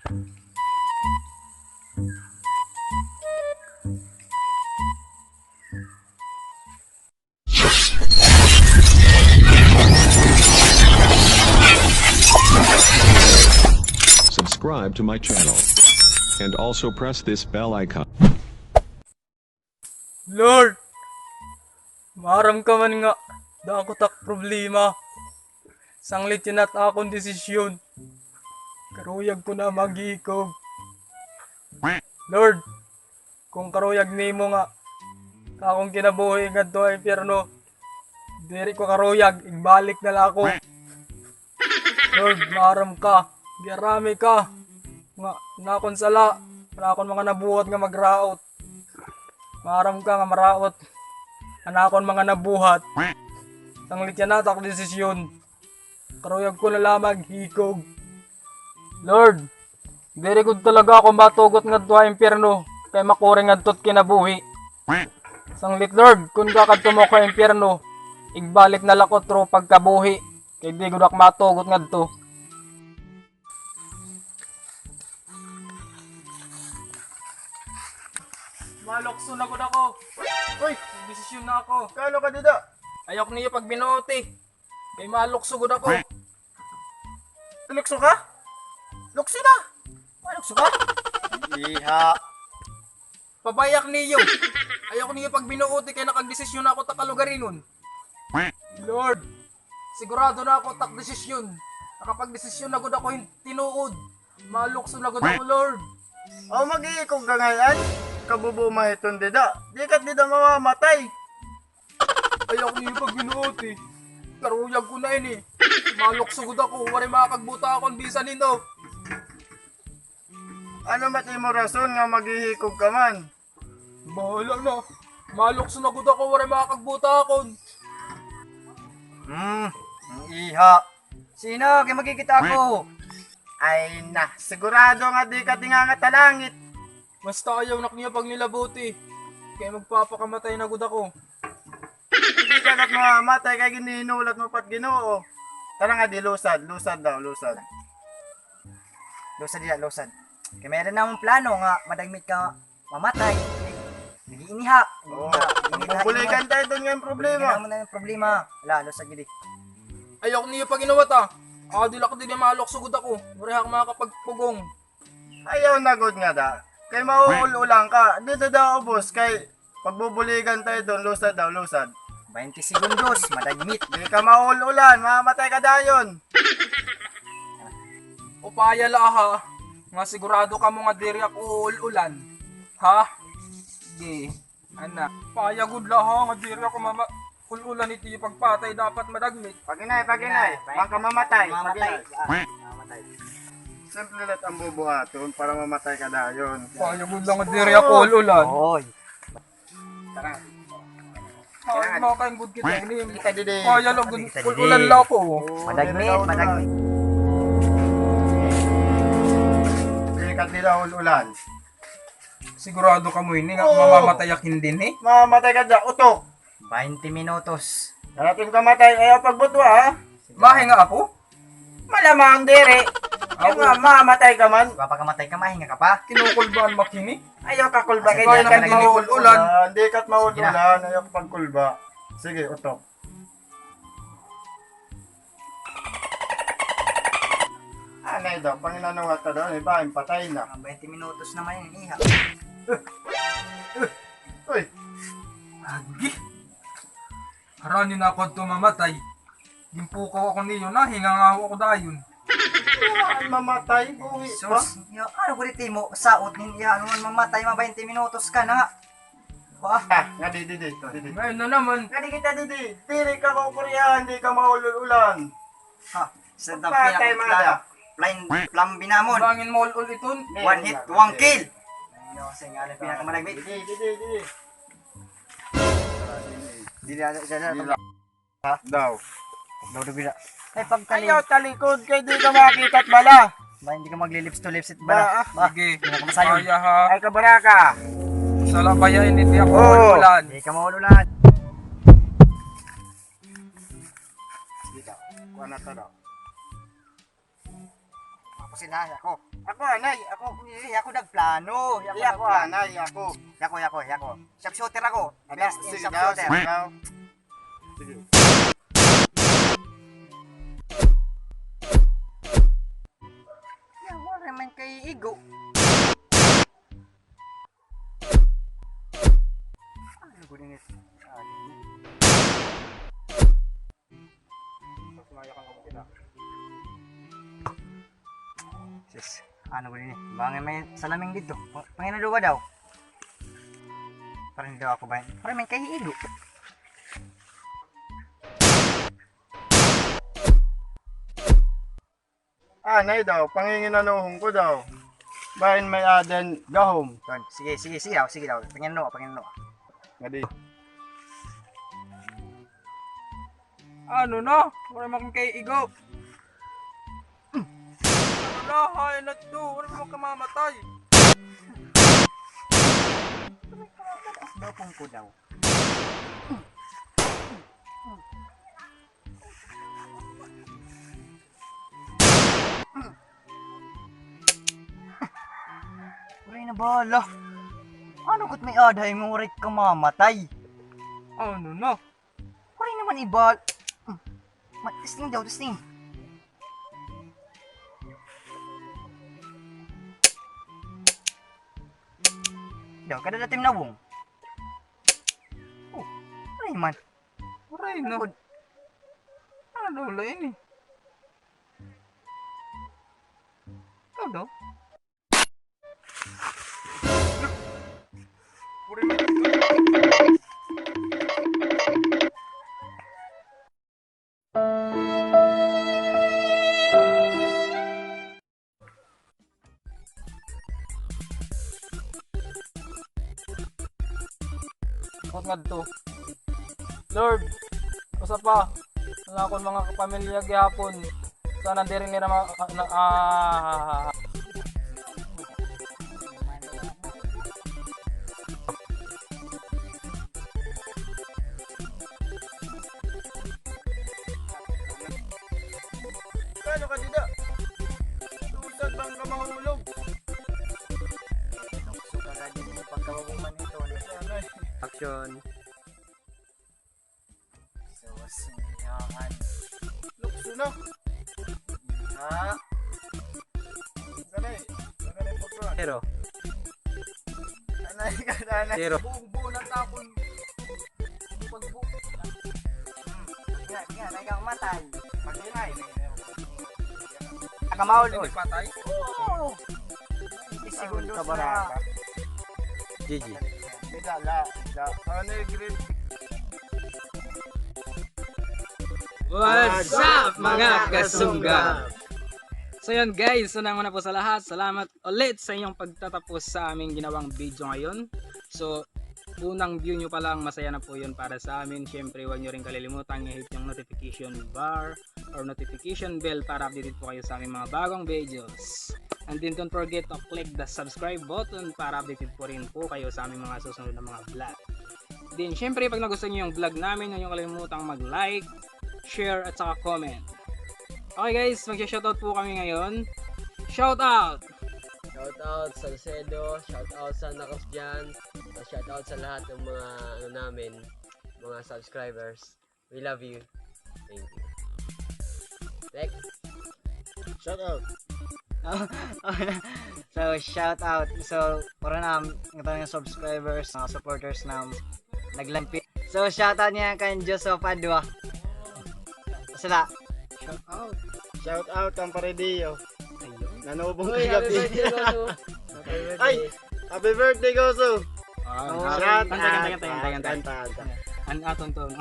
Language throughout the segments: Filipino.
Subscribe to my channel. And also press this bell icon. Lord, maram ka man nga, dako tak problema. Sanglit yun at akong desisyon. Karuyag ko na magikog. Lord, kung karuyag nimo nga, akong kinabuhi nga to ay impyerno, diri ko karuyag, igbalik na lang ako. Lord, maram ka, giarami ka. Nga, nakon sala, wala akong mga nabuhat nga magraot. Maram ka nga maraot. Anakon mga nabuhat. Sanglit yan natak desisyon. Karuyag ko na lamang hikog. Lord, very good talaga ako matugot nga duha impyerno. Kay makuring nga tot kinabuhi. Sanglit Lord, kung kakadto mo ka impyerno, igbalik na lakot ro pagkabuhi. Kay di gud ak matugot nga to. Malokso na gud ako. Uy, desisyon na ako. Kano ka dida? Ayok niyo pag binuoti. Kay malokso gud ako. Lukso ka? Lukso na! Lukso ka? Iha. Pabayak niyo. Ayok niyo pag binuoti kay nakagdesisyon na ako ta kalugarinon. Lord, sigurado na ako tak desisyon. Nakapag-desisyon na gud ako tinuod. Malokso na gud ako, Lord. O mag-iikog ka ngayon? Kabubuma itong dida. Di kat dida mamamatay. Ayok niyo pag binuoti. Karuyag ko na ini. Malokso gud ako. Wari makakagbuta akong bisa nito. Ano mati mo rason nga maghihikog ka man? Bahala na. Malokso na gud ako. Wari makakagbuta akon. Iha. Sino kay magkikita ako? Ay na, sigurado nga di ka tingangat talangit. Basta ayaw nak niya pag nilabuti. Kaya magpapakamatay na gud ako. Hindi ka kat mamamatay kay gininulat mo pat Ginoo. Tara nga di lusad daw, lusad. Lusad diya, lusad. Kaya meron namang plano nga madagmit ka mamatay. Nag-iiniha. Oo. Bubulikan tayo doon nga yung problema. Hindi naman na yung problema. Wala, lusad gidi. Ayaw niya pag inuwat ah. Dilak din yung malokso gud ako. Wari ako makakapagpugong. Ayaw na good nga da. Kay mauulang ka. Dito daw ubos kay pagbubuligan tayo doon, lusad daw, lusad. 20 segundos, madagmit. Di ka mauulan, mamamatay ka dayon. Upaya la ha. Nga sigurado ka mo nga diri ako ulan. Ha? Di. Anak. Paya gud la ha. Nga diri ako ululan iti yung pagpatay dapat madagmit. Paginay. Baka mamatay. Mamatay. Paginay. Mamatay. Simple lang ang bubuhaton para mamatay ka dayon. Paya gud lang nga diri ako ululan. Oy. Tara. Ay, makain gud kita ini. Kita didi. Paya lang gud ululan la ako. Madagmit. Di ka nila ulan. Sigurado ka mo ini nga Oo. mamamatay akin din eh. Mamamatay ka da, utok. 20 minutos. Darating ka matay, ayaw pagbutwa ha. Mahi nga ako. Malamang dere. Ayaw nga, mamamatay ka man. Kapag ka, mahinga ka pa. Kinukulbaan makini. Ayaw ka kulba. Sige, Kaya ayaw ka ka mauulan. Hindi ka't mauulan. Ayaw ka pagkulba. Sige, utok. Anay daw, panginanungat ka daw. Iba, patay na. 20 minutos naman yung iha. Uy, Agi. Haranin na ako ito mamatay. Gimpukaw ako niyo na, hingangaw ako dayon. ay mamatay. Uwi pa. Sus, ano ko dito mo, saot niya, ano man mamatay, 20 minutos ka na nga. Ba? Nga di. Ngayon na naman. Nga di kita di. Diri ka kukuryahan, di ka maulululan. Ha, sa Patay, mada. Plan binamon. Bangin mo ul iton. One hit, one kill. Ano, sa nga lang pinakamalagmit. Di. Dili ano siya Dila. Daw. Daw bila. Ay pagtali. Ayaw talikod kay di ka makita at bala. Ba hindi ka maglilips to lips it ba? Ba. Sige. Hindi ka masayon. Kaya ha. Ay kabaraka. Sa labayan hindi ako Oo. ulan. Hindi ka maululan. Kuha na to daw. sila ako. Ako anay, ako nagplano. Ako, anay, ako. Yako. Sharpshooter ako. Best in Sige daw, sharpshooter. sige daw. Sige. Yan, wala man kay Igo. Ano ko din ito? Sis, ano ko din eh? Bangin may salaming dito. Panginoon daw daw. Parang daw ako ba? Parang may kay Igo. Anay daw, panginginanuhong ko daw. Bahin may aden, gahom. Don, sige daw. Panginoon. Ngadi. Ano na? Wala makang kay Igo. Ano na? Hay na to. Wala makang kamamatay. Dapong ko daw. Uray na bala. Ano kat may aday mo uray ka mamatay? Ano na? Uray naman ibal. Testing daw, testing. Daw, kada datim na wong. Oh, uray man. Aray na. Ano daw lain eh? Ano daw? Ako nga to. Lord, usa pa. Wala akong mga kapamilya gihapon. Sana di rin nila Kano ka dida? Tusad bang ka mahulog? Suka ka din yung pagkawaguman ito. Anay. Action. So, sinyahan. Lukso na. Ha? Ganay. Ganay pagkuhan. Pero, Anay ka na, anay. pero. buong buo ng tapon. Pagbuo. Nga, kang matay. Pag-inay. Nakamahol Hindi patay. Oo. 20 segundos na. Kabaraka. GG. Dida, la. Anay, grip. What's up mga kasungga? So yun guys, una po sa lahat, salamat ulit sa inyong pagtatapos sa aming ginawang video ngayon. So unang view nyo pa lang, masaya na po yun para sa amin. Syempre huwag nyo rin kalilimutan i-hit yung notification bar or notification bell para updated po kayo sa aming mga bagong videos. And then don't forget to click the subscribe button para updated po rin po kayo sa aming mga susunod na mga vlog. Then syempre pag nagustuhan nyo yung vlog namin, huwag nyo kalimutang mag-like, share at saka comment. Okay guys, mag-shoutout po kami ngayon. Shoutout! Shoutout sa Salcedo, shoutout sa Nakos dyan, shoutout sa lahat ng mga namin, mga subscribers. We love you. Thank you. Next. Shout out. So, shout out. So, para na ng subscribers, mga supporters na naglampi. So, shout out niya kay Joseph Adwa. Sila. Shout out ang Parediyo. Nanubong Uy, happy gabi. birthday, Goso. Happy birthday. Ay! Happy birthday, Goso! Shout Kanta. An aton to. No?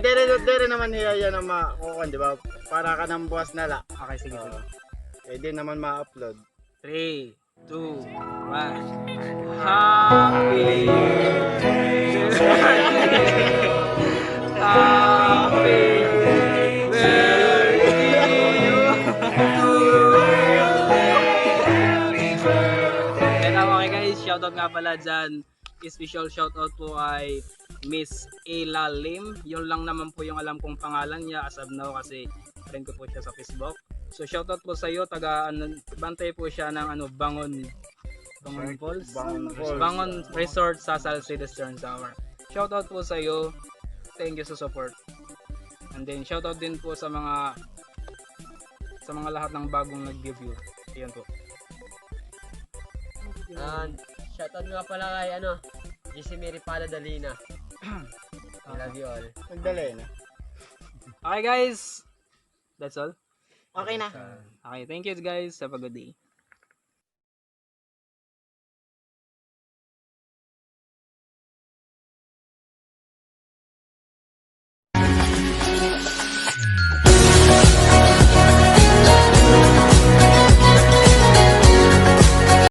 Dere naman niya na makukuha, di ba? Para ka ng buwas na la. Okay, sige. Pwede naman ma-upload. 3, 2, 1. Happy shoutout nga pala dyan, special shoutout po ay Miss Ella Lim. Yun lang naman po yung alam kong pangalan niya as of now kasi friend ko po siya sa Facebook. So shoutout po sa iyo, taga bantay po siya ng Bangon Falls. Bangon Resort sa Salcedo Stern Tower. Shoutout po sa iyo. Thank you sa support. And then shoutout din po sa mga lahat ng bagong nag-review. Ayun po. And shoutout nga pala kay GC Mary Paladalina. I love you all. Magdali na. Okay guys. That's all. Okay na. Okay, thank you guys. Have a good day.